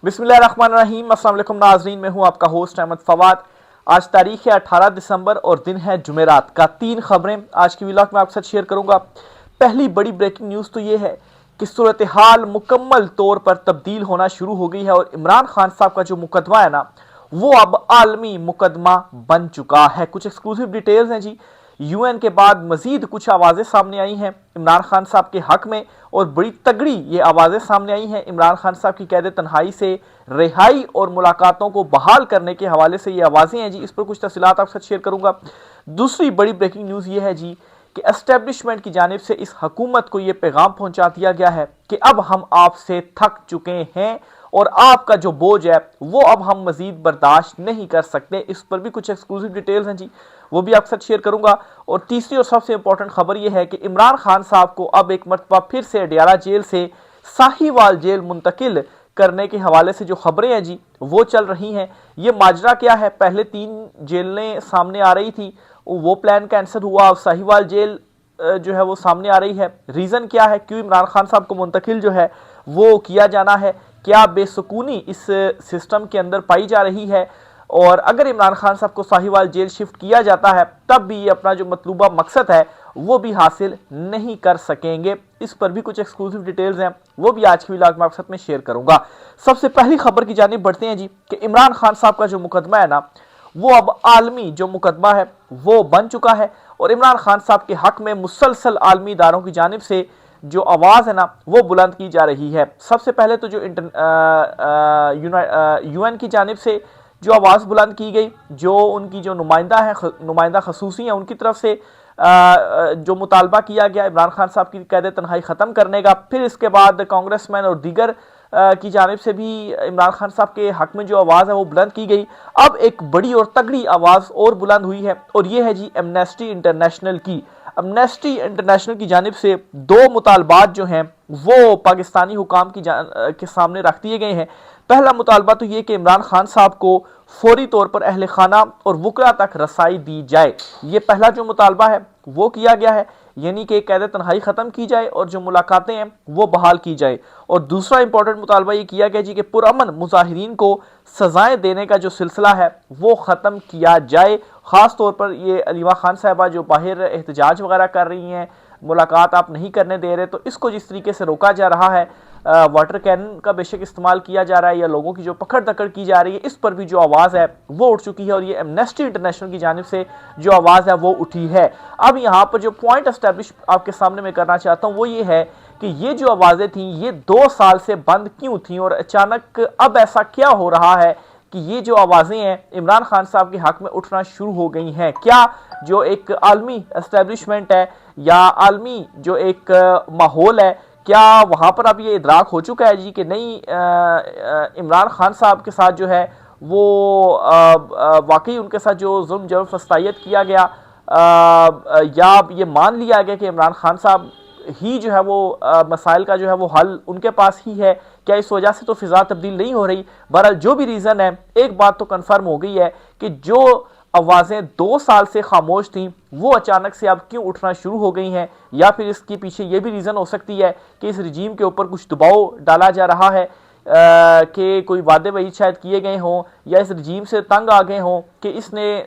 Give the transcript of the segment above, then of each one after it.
बिस्मिल्लाहिर्रहमानिर्रहीम। अस्सलाम वालेकुम नाज़रीन, मैं हूं आपका होस्ट अहमद फवाद। आज तारीख है 18 दिसंबर और दिन है जुमेरात का। 3 खबरें आज की व्लॉग में आपके साथ शेयर करूंगा। पहली बड़ी ब्रेकिंग न्यूज़ तो ये है कि सूरत हाल मुकम्मल तौर पर तब्दील होना शुरू हो गई है और इमरान खान साहब का जो मुकदमा है ना, वो अब आलमी मुकदमा बन चुका है। कुछ एक्सक्लूसिव डिटेल्स हैं जी। यूएन के बाद मजीद कुछ आवाज़ें सामने आई हैं इमरान खान साहब के हक में और बड़ी तगड़ी ये आवाज़ें सामने आई हैं इमरान खान साहब की कैद तन्हाई से रिहाई और मुलाकातों को बहाल करने के हवाले से ये आवाज़ें हैं जी। इस पर कुछ तफसीलात आपके साथ शेयर करूंगा। दूसरी बड़ी ब्रेकिंग न्यूज़ ये है जी कि एस्टेब्लिशमेंट की जानिब से इस हुकूमत को यह पैगाम पहुंचा दिया गया है कि अब हम आपसे थक चुके हैं और आपका जो बोझ है वो अब हम मजीद बर्दाश्त नहीं कर सकते। इस पर भी कुछ एक्सक्लूसिव डिटेल्स हैं जी, वो भी आपके साथ शेयर करूंगा। और तीसरी और सबसे इंपॉर्टेंट खबर यह है कि इमरान खान साहब को अब एक मरतबा फिर से अडियाला जेल से साहिवाल जेल मुंतकिल करने के हवाले से जो खबरें हैं जी वो चल रही हैं। ये माजरा क्या है, पहले 3 जेलें सामने आ रही थी, वो प्लान कैंसिल हुआ, अब साहिवाल जेल जो है वो सामने आ रही है। रीज़न क्या है, क्यों इमरान खान साहब को मुंतकिल जो है वो किया जाना है, क्या बेसुकूनी इस सिस्टम के अंदर पाई जा रही है, और अगर इमरान खान साहब को साहिवाल जेल शिफ्ट किया जाता है तब भी ये अपना जो मतलूबा मकसद है वो भी हासिल नहीं कर सकेंगे। इस पर भी कुछ एक्सक्लूसिव डिटेल्स हैं, वो भी आज की व्लॉग में आपके साथ में शेयर करूंगा। सबसे पहली खबर की जानिब बढ़ते हैं जी कि इमरान खान साहब का जो मुकदमा है ना, वो अब आलमी जो मुकदमा है वो बन चुका है और इमरान खान साहब के हक में मुसलसल आलमी इदारों की जानिब से जो आवाज़ है ना वो बुलंद की जा रही है। सबसे पहले तो जो यूएन की जानिब से जो आवाज़ बुलंद की गई, जो उनकी जो नुमाइंदा खसूसी हैं उनकी तरफ से जो मुतालबा किया गया इमरान खान साहब की कैद तन्हाई ख़त्म करने का। फिर इसके बाद कांग्रेसमैन और दीगर की जानिब से भी इमरान खान साहब के हक में जो आवाज़ है वो बुलंद की गई। अब एक बड़ी और तगड़ी आवाज़ और बुलंद हुई है और ये है जी एमनेस्टी इंटरनेशनल की। एमनेस्टी इंटरनेशनल की जानिब से 2 मुतालबात जो हैं वो पाकिस्तानी हुकाम के सामने रख दिए गए हैं। पहला मुतालबा तो ये कि इमरान खान साहब को फौरी तौर पर अहल खाना और वकला तक रसाई दी जाए। ये पहला जो मुतालबा है वो किया गया है, यानी कि कैद तन्हाई ख़त्म की जाए और जो मुलाकातें हैं वो बहाल की जाए। और दूसरा इंपॉर्टेंट मुतालबा ये किया गया जी कि पुरअमन मुजाहिरीन को सजाएं देने का जो सिलसिला है वो ख़त्म किया जाए। ख़ास तौर पर ये अलीमा खान साहबा जो बाहर एहतजाज वगैरह कर रही हैं, मुलाकात आप नहीं करने दे रहे, तो इसको जिस तरीके से रोका जा रहा है, वाटर कैनन का बेशक इस्तेमाल किया जा रहा है या लोगों की जो पकड़ दकड़ की जा रही है, इस पर भी जो आवाज़ है वो उठ चुकी है और ये एमनेस्टी इंटरनेशनल की जानिब से जो आवाज़ है वो उठी है। अब यहाँ पर जो पॉइंट एस्टैब्लिश आपके सामने मैं करना चाहता हूँ वो ये है कि ये जो आवाज़ें थी ये 2 साल से बंद क्यों थी और अचानक अब ऐसा क्या हो रहा है कि ये जो आवाज़ें हैं इमरान खान साहब के हक में उठना शुरू हो गई हैं। क्या जो एक आलमी एस्टेब्लिशमेंट है या आलमी जो एक माहौल है, क्या वहाँ पर अब ये इदराक हो चुका है जी कि नहीं इमरान खान साहब के साथ जो है वो वाकई उनके साथ जो जुल्म जबर फस्तायत किया गया, या ये मान लिया गया कि इमरान खान साहब ही जो है वो मसाइल का जो है वो हल उनके पास ही है, क्या इस वजह से तो फिजा तब्दील नहीं हो रही। बहरहाल जो भी रीज़न है, एक बात तो कन्फर्म हो गई है कि जो आवाज़ें 2 साल से खामोश थीं वो अचानक से अब क्यों उठना शुरू हो गई हैं, या फिर इसके पीछे ये भी रीज़न हो सकती है कि इस रजीम के ऊपर कुछ दबाव डाला जा रहा है कि कोई वादे वईद शायद किए गए हों या इस रजीम से तंग आ गए हों कि इसने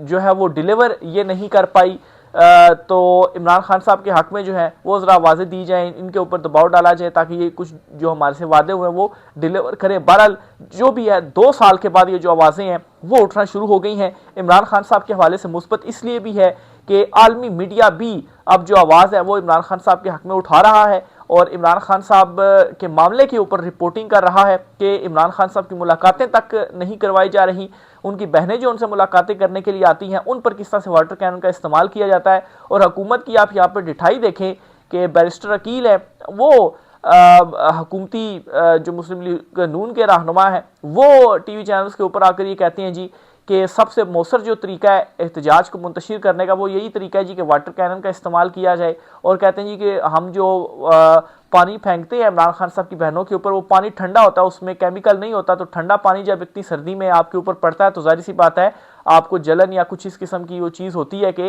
जो है वो डिलीवर ये नहीं कर पाई, तो इमरान खान साहब के हक में जो है वो ज़रा आवाज़ें दी जाएँ, इनके ऊपर दबाव डाला जाए ताकि ये कुछ जो हमारे से वादे हुए हैं वो डिलीवर करें। बहरहाल जो भी है 2 साल के बाद ये जो आवाज़ें हैं वो उठना शुरू हो गई हैं। इमरान खान साहब के हवाले से मुस्बत इसलिए भी है कि आलमी मीडिया भी अब जो आवाज़ है वो इमरान खान साहब के हक में उठा रहा है और इमरान खान साहब के मामले के ऊपर रिपोर्टिंग कर रहा है कि इमरान खान साहब की मुलाकातें तक नहीं करवाई जा रही, उनकी बहनें जो उनसे मुलाकातें करने के लिए आती हैं उन पर किस तरह से वाटर कैनन का इस्तेमाल किया जाता है। और हुकूमत की आप यहाँ पर डिठाई देखें कि बैरिस्टर अकील है वो हुकूमती जो मुस्लिम लीग नून के रहनुमा हैं वो टीवी चैनल्स के ऊपर आकर ये कहते हैं जी कि सबसे मौसर जो तरीका है एहतजाज को मुंतशिर करने का वो यही तरीका है जी कि वाटर कैनन का इस्तेमाल किया जाए। और कहते हैं जी कि हम जो पानी फेंकते हैं इमरान खान साहब की बहनों के ऊपर वो पानी ठंडा होता है, उसमें केमिकल नहीं होता, तो ठंडा पानी जब इतनी सर्दी में आपके ऊपर पड़ता है तो जाहिर सी बात है आपको जलन या कुछ इस किस्म की वो चीज़ होती है कि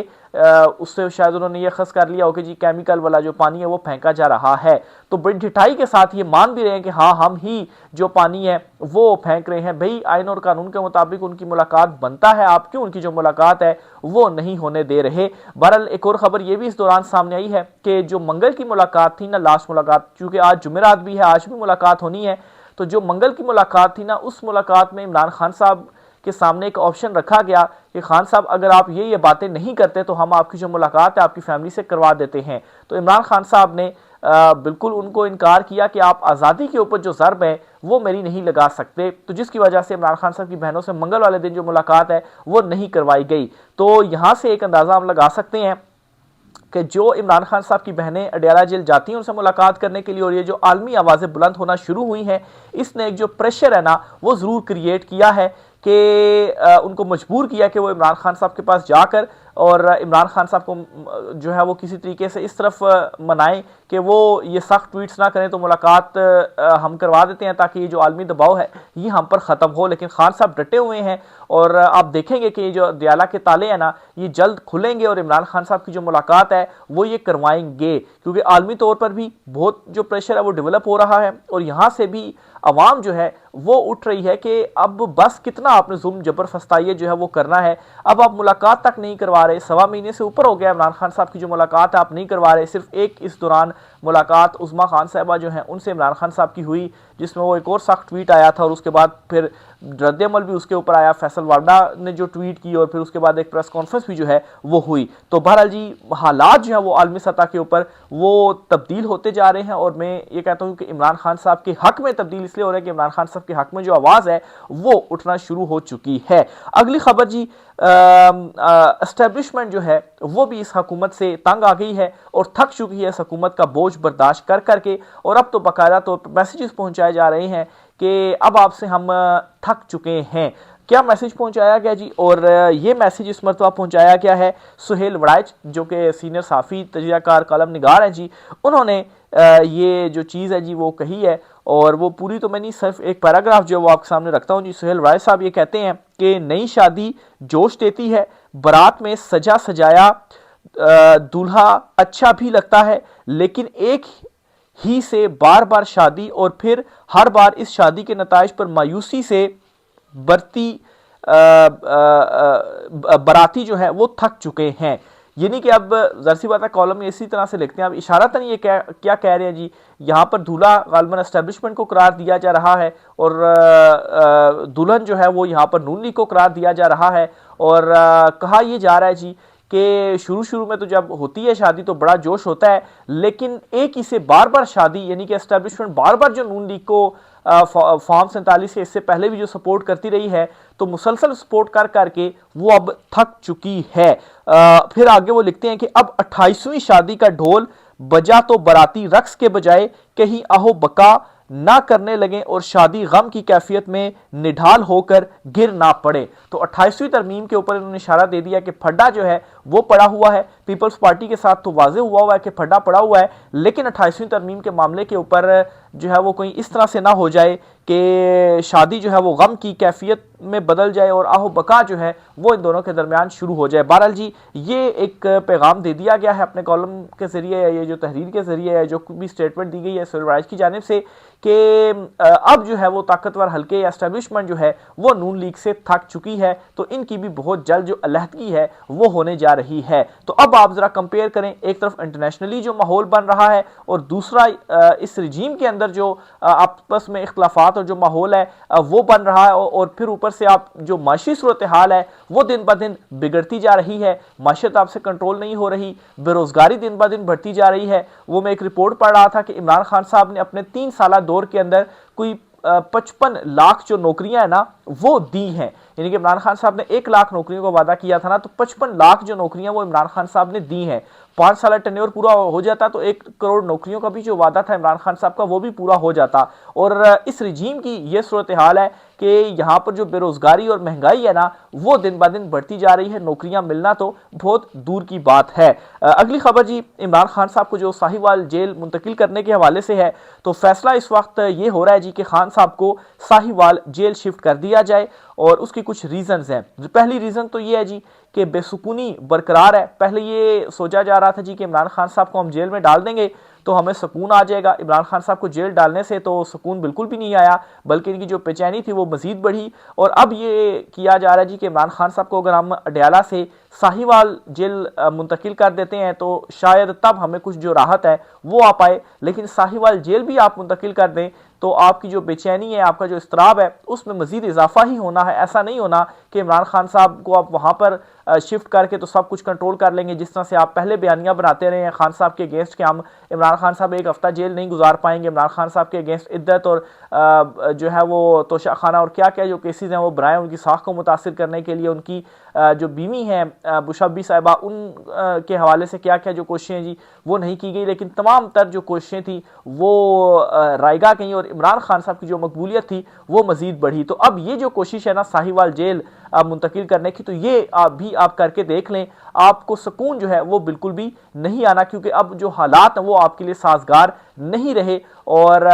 उससे शायद उन्होंने ये खस कर लिया हो कि जी केमिकल वाला जो पानी है वो फेंका जा रहा है। तो बड़ी ढिठाई के साथ ये मान भी रहे हैं कि हाँ, हम ही जो पानी है वो फेंक रहे हैं। भाई आइन और कानून के मुताबिक उनकी मुलाकात बनता है, आप क्यों उनकी जो मुलाकात है वो नहीं होने दे रहे। बहरहाल एक और खबर ये भी इस दौरान सामने आई है कि जो मंगल की मुलाकात थी ना, लास्ट मुलाकात, चूंकि आज जुमेरात भी है, आज भी मुलाकात होनी है, तो जो मंगल की मुलाकात थी ना, उस मुलाकात में इमरान खान साहब के सामने एक ऑप्शन रखा गया कि खान साहब अगर आप ये बातें नहीं करते तो हम आपकी जो मुलाकात है आपकी फैमिली से करवा देते हैं। तो इमरान खान साहब ने बिल्कुल उनको इनकार किया कि आप आज़ादी के ऊपर जो ज़र्ब है वो मेरी नहीं लगा सकते, तो जिसकी वजह से इमरान खान साहब की बहनों से मंगल वाले दिन जो मुलाकात है वो नहीं करवाई गई। तो यहाँ से एक अंदाज़ा हम लगा सकते हैं कि जो इमरान खान साहब की बहनें अडयाला जेल जाती हैं उनसे मुलाकात करने के लिए, और ये जो आलमी आवाज़ें बुलंद होना शुरू हुई हैं, इसने एक जो प्रेशर है ना वो ज़रूर क्रिएट किया है कि उनको मजबूर किया कि वो इमरान खान साहब के पास जाकर और इमरान खान साहब को जो है वो किसी तरीके से इस तरफ मनाएं कि वो ये सख्त ट्वीट्स ना करें, तो मुलाकात हम करवा देते हैं ताकि ये जो आलमी दबाव है ये हम पर ख़त्म हो। लेकिन खान साहब डटे हुए हैं और आप देखेंगे कि ये जो अडयाला के ताले हैं ना ये जल्द खुलेंगे और इमरान खान साहब की जो मुलाकात है वो ये करवाएंगे, क्योंकि आलमी तौर पर भी बहुत जो प्रेशर है वो डेवलप हो रहा है और यहाँ से भी अवाम जो है वो उठ रही है कि अब बस कितना आपने जुल्म जबरदस्ती जो है वो करना है। अब आप मुलाकात तक नहीं करवा रहे, 1.25 महीने से ऊपर हो गया इमरान खान साहब की जो मुलाकात है आप नहीं करवा रहे। सिर्फ एक इस दौरान मुलाकात उस्मा खान साहबा जो हैं उनसे इमरान खान साहब की हुई, जिसमें वो एक और सख्त ट्वीट आया था और उसके बाद फिर रद्द-ए-अमल भी उसके ऊपर आया, फैसल वारडा ने जो ट्वीट की और फिर उसके बाद एक प्रेस कॉन्फ्रेंस भी जो है वो हुई। तो बहरहाल जी हालात जो है वो आलमी सतह के ऊपर वो तब्दील होते जा रहे हैं और मैं ये कहता हूँ कि इमरान खान साहब के हक में तब्दील इसलिए हो रहा है कि इमरान खान साहब के हक में जो आवाज़ है वो उठना शुरू हो चुकी है। अगली खबर जी, एस्टेब्लिशमेंट जो है वो भी इस हुकूमत से तंग आ गई है और थक चुकी है इस हुकूमत का बोझ बर्दाश्त कर करके, और अब तो बाकायदा तौर पर मैसेजेस पहुंचाए जा रहे हैं कि अब आपसे हम थक चुके हैं। क्या मैसेज पहुंचाया गया जी? और ये मैसेज इस मरतबा पहुंचाया गया है सुहेल वड़ाइच जो कि सीनियर साफ़ी तजज़ियाकार कॉलम निगार हैं जी, उन्होंने ये जो चीज़ है जी वो कही है और वो पूरी तो मैं नहीं, सिर्फ एक पैराग्राफ जो वो आपके सामने रखता हूँ जी। सुहेल वड़ाइच साहब ये कहते हैं कि नई शादी जोश देती है, बारात में सजा सजाया दूल्हा अच्छा भी लगता है, लेकिन एक ही से बार बार शादी और फिर हर बार इस शादी के नताइज पर मायूसी से बरती बराती जो है वो थक चुके हैं। यानी कि अब ज़ाहिर बात है कॉलम में इसी तरह से लिखते हैं, अब इशारतन ये क्या कह रहे हैं जी, यहाँ पर दूल्हा गालबन एस्टेब्लिशमेंट को करार दिया जा रहा है और दुल्हन जो है वो यहाँ पर नून लीग को करार दिया जा रहा है और कहा यह जा रहा है जी कि शुरू में तो जब होती है शादी तो बड़ा जोश होता है, लेकिन एक इसे बार बार शादी, यानी कि एस्टेब्लिशमेंट बार बार जो नून लीग को फॉर्म 47 से इससे पहले भी जो सपोर्ट करती रही है, तो मुसलसल सपोर्ट कर करके वो अब थक चुकी है। फिर आगे वो लिखते हैं कि अब 28वीं शादी का ढोल बजा तो बराती रक्स के बजाय कहीं आहो बका ना करने लगे और शादी गम की कैफियत में निढाल होकर गिर ना पड़े। तो 28वीं तरमीम के ऊपर इन्होंने इशारा दे दिया कि फड्डा जो है वो पड़ा हुआ है। पीपल्स पार्टी के साथ तो वाजे हुआ है कि फड्डा पड़ा हुआ है, लेकिन 28वीं तरमीम के मामले के ऊपर जो है वो कोई इस तरह से ना हो जाए कि शादी जो है वो गम की कैफियत में बदल जाए और आहो बका जो है वो इन दोनों के दरमियान शुरू हो जाए। बहरहाल जी ये एक पैगाम दे दिया गया है अपने कॉलम के जरिए, ये जो तहरीर के जरिए जो भी स्टेटमेंट दी गई है सुहेल वड़ाइच की जानिब से कि अब जो है वो ताकतवर हल्के एस्टेब्लिशमेंट जो है वो नून लीग से थक चुकी है, तो इनकी भी बहुत जल्द जो अलहदगी है वो होने जा रही है। तो अब आप जरा कंपेयर करें, एक तरफ इंटरनेशनली जो माहौल बन रहा है और दूसरा इस रजीम के अंदर जो आपस में इख्तलाफात और जो माहौल है वो बन रहा है, और फिर ऊपर से आप जो माशी सूरत हाल है वो दिन ब दिन बिगड़ती जा रही है, माशियत आपसे कंट्रोल नहीं हो रही, बेरोजगारी दिन ब दिन बढ़ती जा रही है। वो मैं एक रिपोर्ट पढ़ रहा था कि इमरान खान साहब ने अपने 3 साल दौर के अंदर कोई 55 लाख जो नौकरियां है ना वो दी हैं, यानी कि इमरान खान साहब ने 1 लाख नौकरियों का वादा किया था ना, तो 55 लाख जो नौकरियां वो इमरान खान साहब ने दी हैं। 5 साल टेन्योर पूरा हो जाता तो 1 करोड़ नौकरियों का भी जो वादा था इमरान खान साहब का वो भी पूरा हो जाता। और इस रजीम की ये सूरत हाल है कि यहाँ पर जो बेरोजगारी और महंगाई है ना, वो दिन ब दिन बढ़ती जा रही है। नौकरियां मिलना तो बहुत दूर की बात है। अगली खबर जी, इमरान खान साहब को जो साहिवाल जेल मुंतकिल करने के हवाले से है, तो फैसला इस वक्त ये हो रहा है जी कि खान साहब को साहिवाल जेल शिफ्ट कर दिया जाए, और उसकी कुछ रीजंस हैं। पहली रीजन तो ये है जी कि बेसुकूनी बरकरार है। पहले ये सोचा जा रहा था जी कि इमरान खान साहब को हम जेल में डाल देंगे तो हमें सुकून आ जाएगा। इमरान खान साहब को जेल डालने से तो सुकून बिल्कुल भी नहीं आया, बल्कि इनकी जो बेचैनी थी वो मजीद बढ़ी। और अब ये किया जा रहा है जी कि इमरान खान साहब को अगर हम अडयाला से साहिवाल जेल मुंतकिल कर देते हैं तो शायद तब हमें कुछ जो राहत है वो आ पाए, लेकिन साहिवाल जेल भी आप मुंतकिल कर दें तो आपकी जो बेचैनी है, आपका जो इस्तराब है, उसमें मजीद इजाफा ही होना है। ऐसा नहीं होना कि इमरान खान साहब को आप वहाँ पर शिफ्ट करके तो सब कुछ कंट्रोल कर लेंगे, जिस तरह से आप पहले बयानियां बनाते रहे हैं खान साहब के अगेंस्ट कि हम इमरान खान साहब एक हफ्ता जेल नहीं गुजार पाएंगे, इमरान खान साहब के अगेंस्ट इद्दत और जो है वो तोशाखाना और क्या क्या जो केसेस हैं वो बनाए उनकी साख को मुतासिर करने के लिए। उनकी जो बीवी हैं बुशब्बी साहिबा, उन के हवाले से क्या क्या जो कोशिशें जी वो नहीं की गई, लेकिन तमाम तर जो कोशिशें थी वो रायगा गई और इमरान खान साहब की जो मकबूलियत थी वो मजीद बढ़ी। तो अब ये जो कोशिश है ना साहिवाल जेल मुंतकिल करने की, तो ये आप करके देख लें, आपको सुकून जो है वो बिल्कुल भी नहीं आना, क्योंकि अब जो हालात हैं वो आपके लिए साजगार नहीं रहे और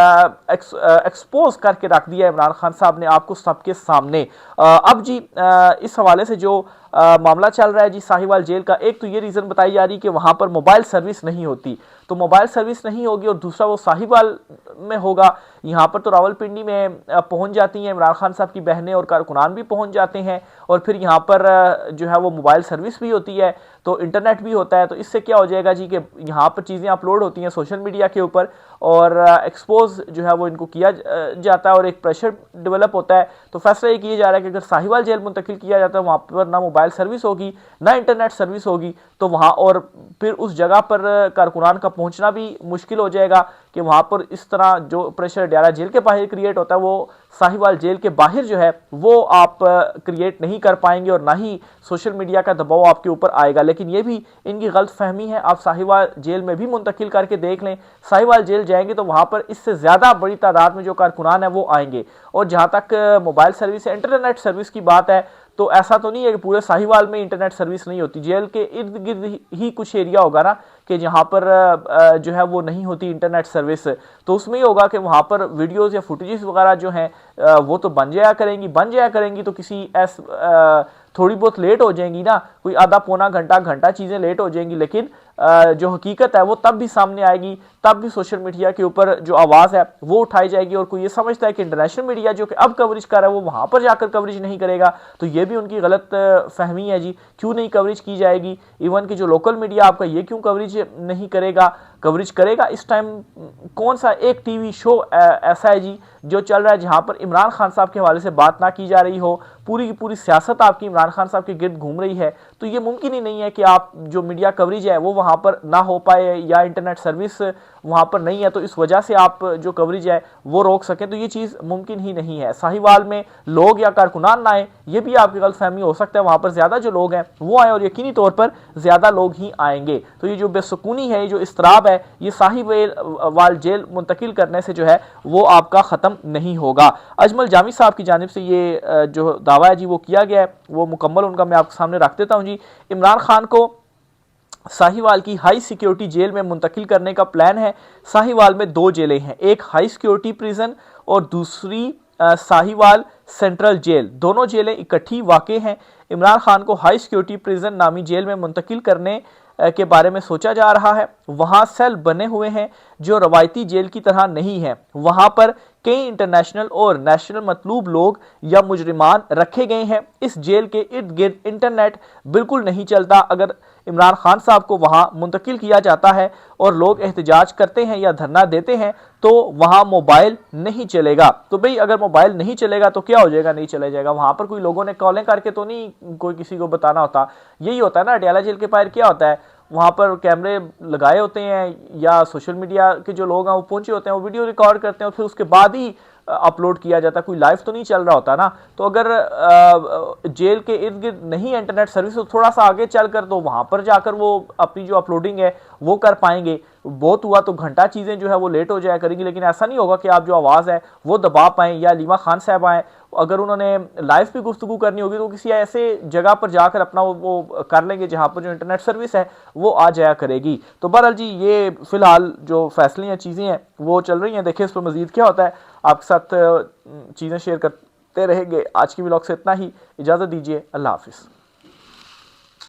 एक्सपोज करके रख दिया इमरान खान साहब ने आपको सबके सामने। अब जी इस हवाले से जो मामला चल रहा है जी साहिवाल जेल का, एक तो ये रीज़न बताई जा रही है कि वहाँ पर मोबाइल सर्विस नहीं होती, तो मोबाइल सर्विस नहीं होगी, और दूसरा वो साहिवाल में होगा। यहाँ पर तो रावलपिंडी में पहुँच जाती हैं इमरान खान साहब की बहनें और कारकुनान भी पहुँच जाते हैं, और फिर यहाँ पर जो है वो मोबाइल सर्विस भी होती है, तो इंटरनेट भी होता है। तो इससे क्या हो जाएगा जी कि यहाँ पर चीज़ें अपलोड होती हैं सोशल मीडिया के ऊपर और एक्सपोज जो है वो इनको किया जाता है और एक प्रेशर डेवलप होता है। तो फैसला ये किया जा रहा है कि अगर साहिवाल जेल मुंतकिल किया जाता है, वहाँ पर ना मोबाइल सर्विस होगी ना इंटरनेट सर्विस होगी, तो वहाँ और फिर उस जगह पर कारकुनान का पहुँचना भी मुश्किल हो जाएगा कि वहाँ पर इस तरह जो प्रेशर अडयाला जेल के बाहर क्रिएट होता है वो साहिवाल जेल के बाहर जो है वो आप क्रिएट नहीं कर पाएंगे और ना ही सोशल मीडिया का दबाव आपके ऊपर आएगा। लेकिन ये भी इनकी गलत फहमी है। आप साहिवाल जेल में भी मुंतकिल करके देख लें, साहिवाल जेल जाएंगे तो वहाँ पर इससे ज़्यादा बड़ी तादाद में जो कारकुनान है वो आएंगे। और जहाँ तक मोबाइल सर्विस या इंटरनेट सर्विस की बात है, तो ऐसा तो नहीं है कि पूरे साहिवाल में इंटरनेट सर्विस नहीं होती। जेल के इर्द गिर्द ही कुछ एरिया होगा ना कि जहाँ पर जो है वो नहीं होती इंटरनेट सर्विस, तो उसमें ही होगा कि वहाँ पर वीडियोस या फुटेजेस वगैरह जो हैं वो तो बन जाया करेंगी तो किसी थोड़ी बहुत लेट हो जाएंगी ना, कोई आधा पौना घंटा चीज़ें लेट हो जाएंगी, लेकिन जो हकीकत है वो तब भी सामने आएगी, तब भी सोशल मीडिया के ऊपर जो आवाज़ है वो उठाई जाएगी। और कोई ये समझता है कि इंटरनेशनल मीडिया जो कि अब कवरेज कर रहा है वो वहाँ पर जाकर कवरेज नहीं करेगा, तो ये भी उनकी गलत फहमी है जी। क्यों नहीं कवरेज की जाएगी? इवन कि जो लोकल मीडिया आपका ये क्यों कवरेज नहीं करेगा? कवरेज करेगा। इस टाइम कौन सा एक टीवी शो ऐसा है जी जो चल रहा है जहां पर इमरान खान साहब के हवाले से बात ना की जा रही हो, पूरी की पूरी सियासत आपकी इमरान खान साहब के गिर्द घूम रही है? तो ये मुमकिन ही नहीं है कि आप जो मीडिया कवरेज है वो वहां पर ना हो पाए या इंटरनेट सर्विस वहां पर नहीं है तो इस वजह से आप जो कवरेज है वो रोक सकें, तो ये चीज़ मुमकिन ही नहीं है। साहिवाल में लोग या कारकुनान ना आए, ये भी आपकी गलतफहमी हो सकता है, वहां पर ज़्यादा जो लोग हैं वो आए और यकीनी तौर पर ज़्यादा लोग ही आएंगे। तो ये जो बेसुकूनी है, ये जो इस्तराब है, ये साहिवाल जेल मुंतकिल करने से जो है वो आपका ख़त्म नहीं होगा। अजमल जामी साहब की जानिब से ये जो दावा है जी वो किया गया है, वो मुकम्मल उनका मैं आपके सामने रख देता हूँ जी। इमरान खान को साहिवाल की हाई सिक्योरिटी जेल में मुंतकिल करने का प्लान है। साहिवाल में 2 जेलें हैं, एक हाई सिक्योरिटी प्रिजन और दूसरी साहिवाल सेंट्रल जेल। दोनों जेलें इकट्ठी वाक़ हैं। इमरान खान को हाई सिक्योरिटी प्रिजन नामी जेल में मुंतकिल करने के बारे में सोचा जा रहा है। वहाँ सेल बने हुए हैं जो रवायती जेल की तरह नहीं है। वहाँ पर कई इंटरनेशनल और नेशनल मतलूब लोग या मुजरिमान रखे गए हैं। इस जेल के इर्द गिर्द इंटरनेट बिल्कुल नहीं चलता। अगर इमरान खान साहब को वहाँ मुंतकिल किया जाता है और लोग एहतजाज करते हैं या धरना देते हैं तो वहाँ मोबाइल नहीं चलेगा। तो भाई अगर मोबाइल नहीं चलेगा तो क्या हो जाएगा? नहीं चला जाएगा। वहाँ पर कोई लोगों ने कॉलें करके तो नहीं कोई किसी को बताना होता। यही होता है ना, अडयाला जेल के बाहर क्या होता है, वहाँ पर कैमरे लगाए होते हैं या सोशल मीडिया के जो लोग हैं वो पहुंचे होते हैं, वो वीडियो रिकॉर्ड करते हैं और फिर उसके बाद ही अपलोड किया जाता है। कोई लाइव तो नहीं चल रहा होता ना। तो अगर जेल के इर्द गिर्द नहीं इंटरनेट सर्विस तो थोड़ा सा आगे चलकर तो वहाँ पर जाकर वो अपनी जो अपलोडिंग है वो कर पाएंगे। बहुत हुआ तो घंटा चीज़ें जो है वो लेट हो जाया करेंगी, लेकिन ऐसा नहीं होगा कि आप जो आवाज़ है वो दबा पाएँ या लीमा खान साहब आएँ। अगर उन्होंने लाइव भी गुफ्तगू करनी होगी तो किसी ऐसे जगह पर जाकर अपना वो कर लेंगे जहाँ पर जो इंटरनेट सर्विस है वो आ जाया करेगी। तो बहरहाल जी ये फिलहाल जो फैसले या चीज़ें हैं वो चल रही हैं, देखिए इस पर मजीद क्या होता है। आपके साथ चीज़ें शेयर करते रहेंगे। आज की व्लॉग से इतना ही, इजाज़त दीजिए, अल्लाह हाफिज़।